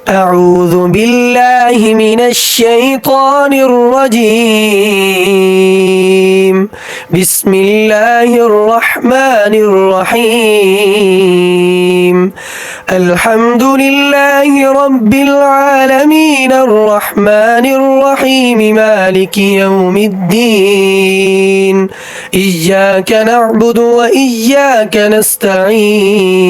أعوذ بالله من الشيطان الرجيم. بسم الله الرحمن الرحيم. الحمد لله رب العالمين الرحمن الرحيم مالك يوم الدين. إياك نعبد وإياك نستعين.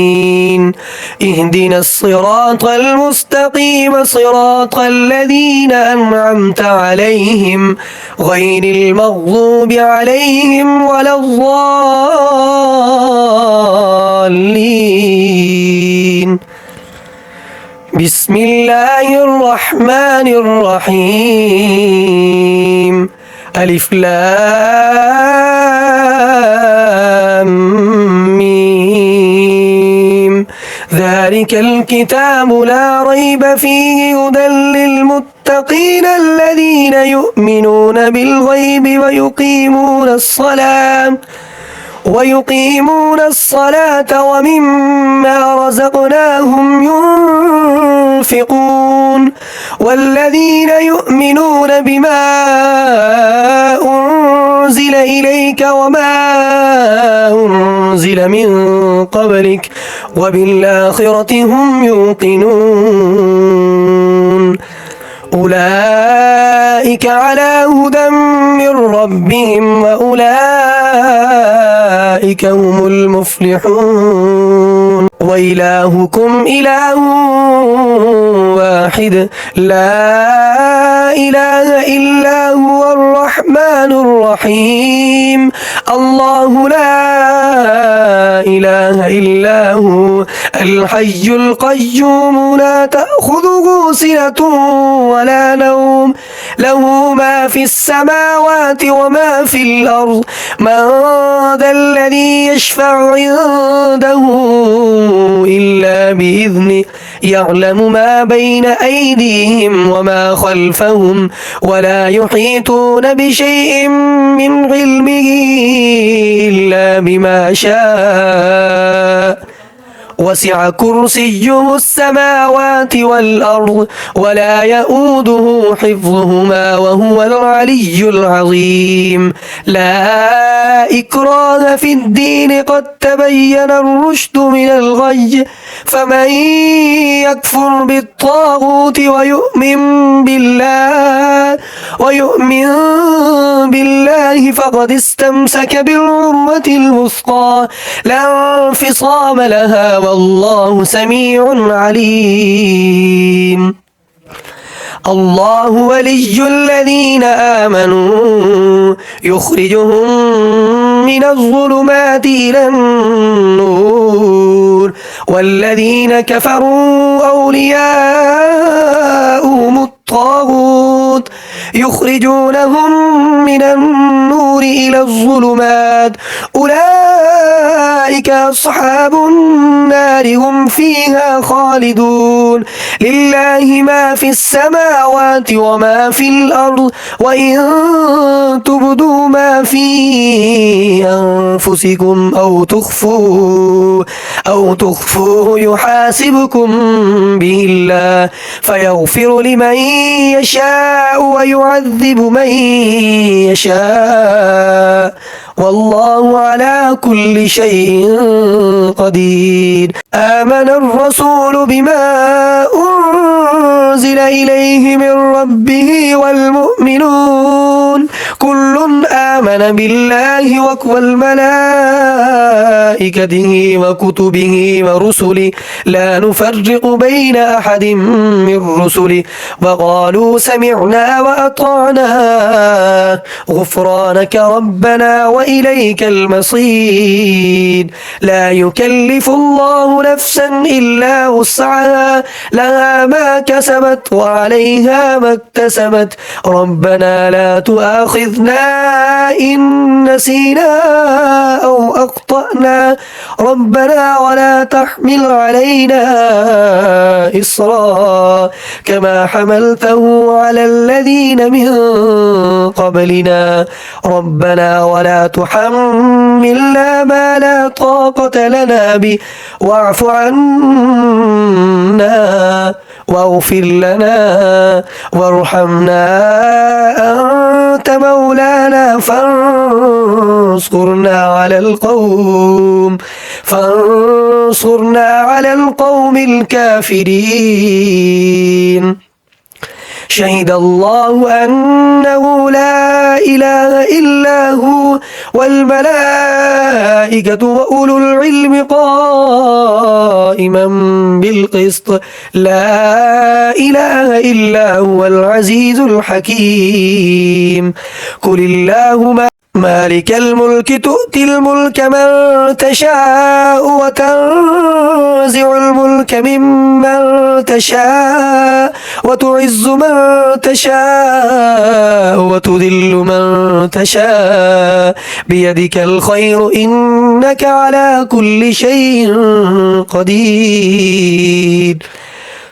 اهدنا الصراط المستقيم صراط الذين أنعمت عليهم غير المغضوب عليهم ولا الضالين. بسم الله الرحمن الرحيم. ألف لام ميم. ذلك الكتاب لا ريب فيه هدى للمتقين الذين يؤمنون بالغيب ويقيمون الصلاة ومما رزقناهم ينفقون. والذين يؤمنون بما أنزل إليك وما أنزل من قبلك وبالآخرة هم يوقنون. أولئك على هدى من ربهم وأولئك هم المفلحون. وإلهكم إله واحد لا إله إلا هو الرحمن الرحيم. الله لا إله إلا هو الحي القيوم لا تأخذه سنة ولا نوم له ما في السماوات وما في الأرض. من ذا الذي يشفع عنده إلا بإذنه. يعلم ما بين أيديهم وما خلفهم ولا يحيطون بشيء من علمه إلا بما شاء. وسع كرسيه السماوات والأرض ولا يؤوده حفظهما وهو العلي العظيم. لا إكراه في الدين قد تبين الرشد من الغي. فمن يكفر بالطاغوت ويؤمن بالله فقد استمسك بالعروة الوثقى لا انفصام لها والله سميع عليم. الله ولي الذين آمنوا يخرجهم من الظلمات إلى النور. والذين كفروا أولياؤهم الطاغوت يخرجونهم من النور إلى الظلمات. أولئك أصحاب النار هم فيها خالدون. لله ما في السماوات وما في الأرض وإن تبدوا ما في أنفسكم أو تخفوه يحاسبكم به الله فيغفر لمن يشاء ويعذب من يشاء والله على كل شيء قدير. آمن الرسول بما أنزل إليه من ربه والمؤمنون كل آمن بالله والملائكته وكتبه ورسله لا نفرق بين أحد من رسله وقالوا سمعنا وأطعنا غفرانك ربنا وإليك المصير. لا يكلف الله نفسا إلا وسعها لها ما كسبت وعليها ما اكتسبت. ربنا لا تؤاخذنا إن نسينا أو أخطأنا ربنا ولا تحمل علينا إصرا كما حملته على الذين من قبلنا ربنا ولا تحملنا ما لا طاقة لنا به واعف عنا واغفر لنا وارحمنا أنت مولانا فانصرنا على القوم الكافرين. شهد الله أنه لا إله إلا هو والملائكة وأولو العلم قائما بالقسط لا إله إلا هو العزيز الحكيم. قل اللهم مالك الملك تؤتي الملك من تشاء وتنزع الملك ممن تشاء وتعز من تشاء وتذل من تشاء بيدك الخير إنك على كل شيء قدير.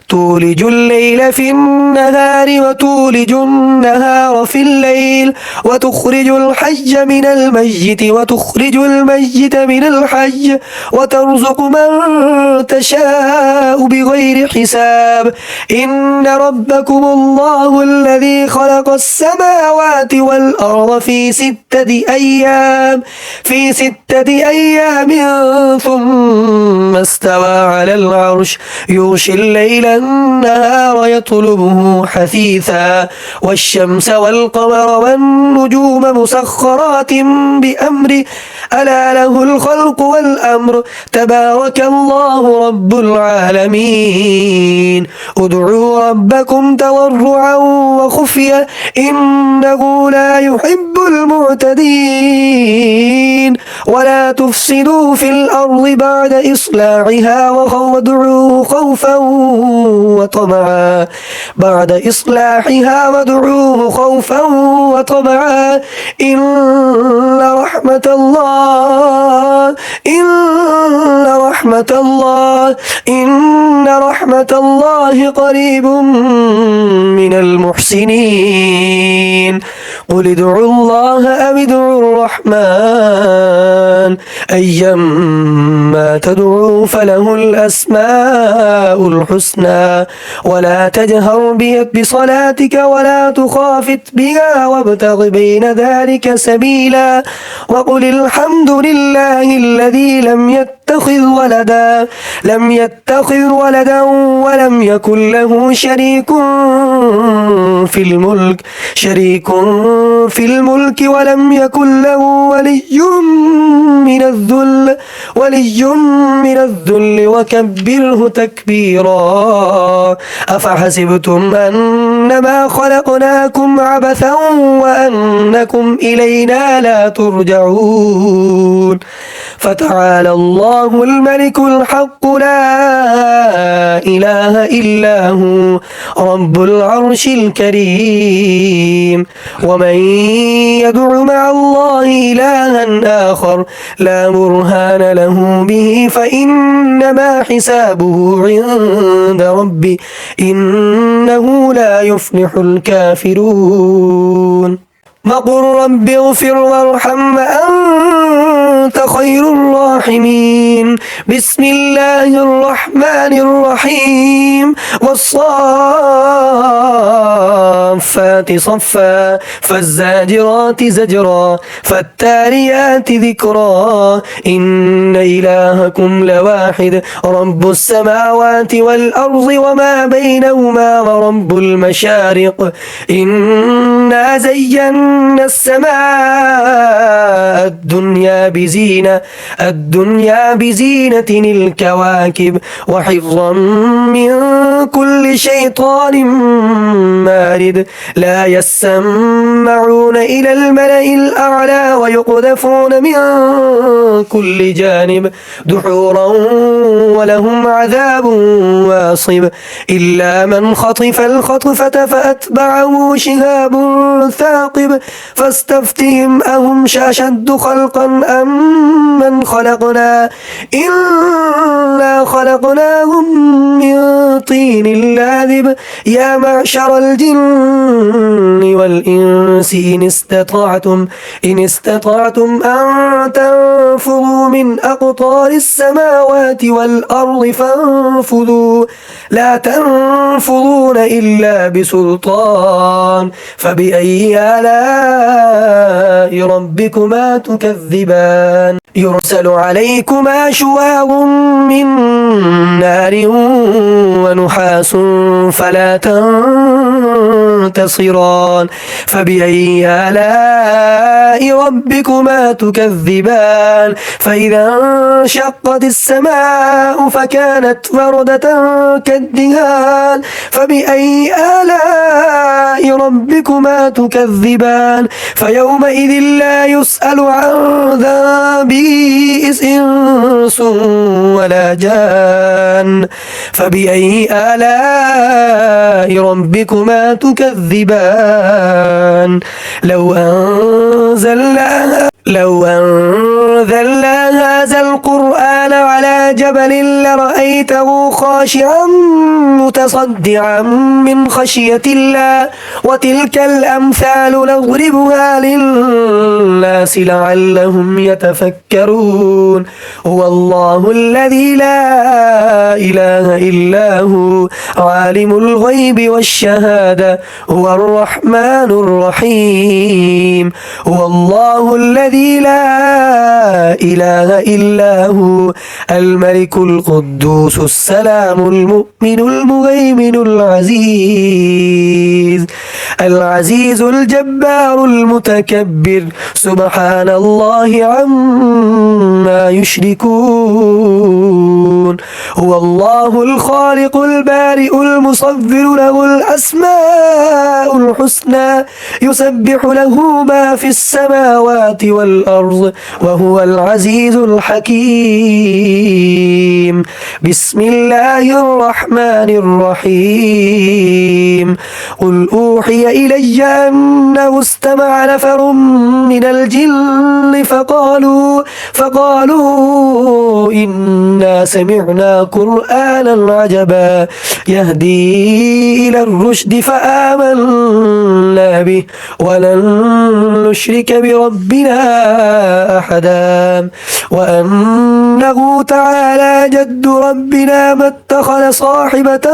تولج الليل في النهار وتولج النهار في الليل وتخرج الحي من الميت وتخرج الميت من الحي وترزق من تشاء بغير حساب. إن ربكم الله الذي خلق السماوات والأرض في ستة أيام ثم استوى على العرش يغشي الليل النهار يطلبه حثيثا والشمس والقمر والنجوم مسخرات بأمره ألا له الخلق والأمر تبارك الله رب العالمين. ادعوا ربكم تضرعا وخفية إنه لا يحب المعتدين. ولا تفسدوا في الأرض بعد إصلاحها وادعوه خوفا وطمعا إن رحمة الله قريب من المحسنين. قل ادعوا الله أو ادعوا الرحمن أيما تدعوا فله الأسماء الحسنى ولا تجهر بصلاتك ولا تخافت بها وابتغ بين ذلك سبيلا. وقل الحمد لله الذي لم يتخذ ولدا ولم يكن له شريك في الملك ولم يكن له ولي من الذل وكبره تكبيرا. أفحسبتم أنما خلقناكم عبثا وأنكم إلينا لا ترجعون. فتعالى الله الملك الحق لا إله إلا هو رب العرش الكريم. ومن يدع مع الله إلها آخر لا برهان له به فإنما حسابه عند ربه إنه لا يفلح الكافرون. وقل رب اغفر وارحم وأنت خير الراحمين. بسم الله الرحمن الرحيم. والصافات صفا فالزاجرات زجرا فالتاليات ذكرا إن إلهكم لواحد رب السماوات والأرض وما بينهما ورب المشارق. إنا زينا السماء الدنيا بزينة الكواكب وحفظا من كل شيطان مارد لا يسمعون إلى الملأ الأعلى ويقذفون من كل جانب دحورا ولهم عذاب واصب إلا من خطف الخطفة فأتبعه شهاب ثاقب فاستفتهم أهم أشد خلقا أم من خلقنا إنا خلقناهم من طين لاذب يا معشر الجن والإنس إن استطعتم أن تنفذوا من أقطار السماوات والأرض فانفذوا لا تنفذون إلا بسلطان فبأي آلاء ربكما تكذبان يرسل عليكما شواظ من نار ونحاس فلا تنتصران فبأي آلاء ربكما تكذبان فإذا انشقت السماء فكانت وردة كالدهان فبأي آلاء ربكما تكذبان فيومئذ لا يسأل عن ذنبه إنس ولا جان فبأي آلاء ربكما تكذبان لو أنزلنا هذا القرآن على جبل لرأيته خاشعا متصدعا من خشية الله وتلك الأمثال نضربها للناس لعلهم يتفكرون هو الله الذي لا إله إلا هو عالم الغيب والشهادة هو الرحمن الرحيم هو الله الذي لا إله إلا هو الملك القدوس السلام المؤمن المهيمن العزيز الجبار المتكبر سبحان الله عما يشركون هو الله الخالق البارئ المصور له الأسماء الحسنى يسبح له ما في السماوات والأرض وهو العزيز الحكيم بسم الله الرحمن الرحيم قل أوحي إلي أنه استمع نفر من الجن فقالوا إنا سمعنا قرآنا عجبا يهدي إلى الرشد فآمنا به ولن نشرك بربنا أحدا وأنه تعالى جد ربنا ما اتخذ صاحبة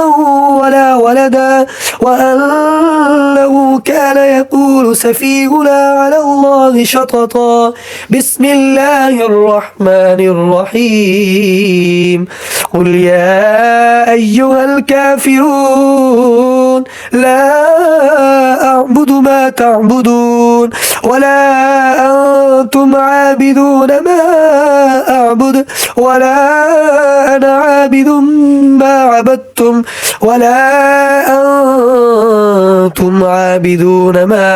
ولا ولدا وأنه كان يقول سفيهنا على الله شططا بسم الله الرحمن الرحيم قل يا أيها الكافرون لا أعبد ما تعبدون ولا أنتم عابدون ما أعبد ولا أنا عابد ما عبدتم ولا أنتم عابدون ما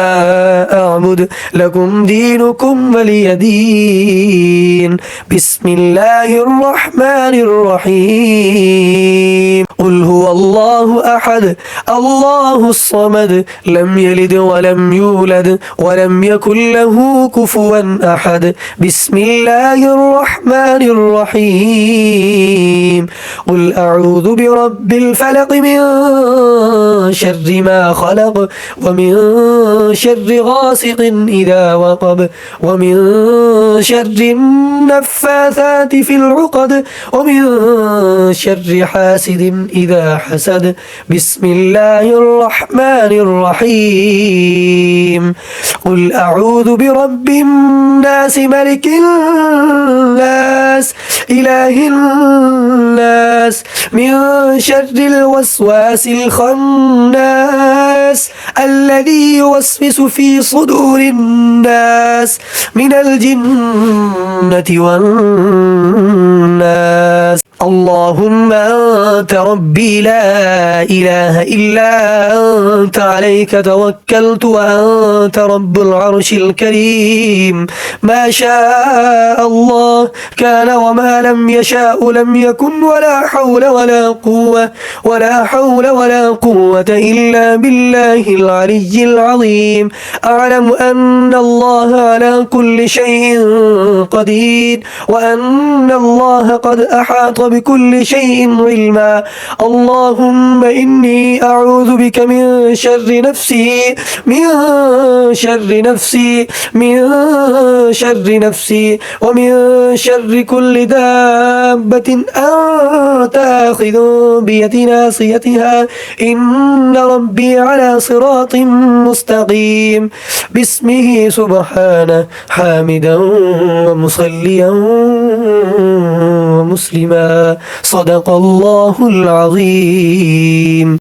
أعبد لكم دينكم ولي دين بسم الله الرحمن الرحيم قل هو الله أحد الله الصمد لم يلد ولم يولد ولم يكن له كفوا أحد بسم الله الرحمن الرحيم قل أعوذ برب الفلق من شر ما خلق ومن شر غاسق إذا وقب ومن شر النفاثات في العقد ومن شر حاسد إذا حسد بسم الله الرحمن الرحيم قل أعوذ برب الناس ملك الناس إله الناس من شر الوسواس الخناس الذي يوسوس في صدور الناس من الجنة والناس اللهم أنت ربي لا إله إلا أنت عليك توكلت وأنت رب العرش الكريم ما شاء الله كان وما لم يشاء لم يكن ولا حول ولا قوة إلا بالله العلي العظيم أعلم أن الله على كل شيء قدير وأن الله قد أحاط بكل شيء علما اللهم إني أعوذ بك من شر نفسي ومن شر كل دابة أنت آخذ بيد ناصيتها إن ربي على صراط مستقيم باسمه سبحانه حامدا ومصليا ومسلما صدق الله العظيم.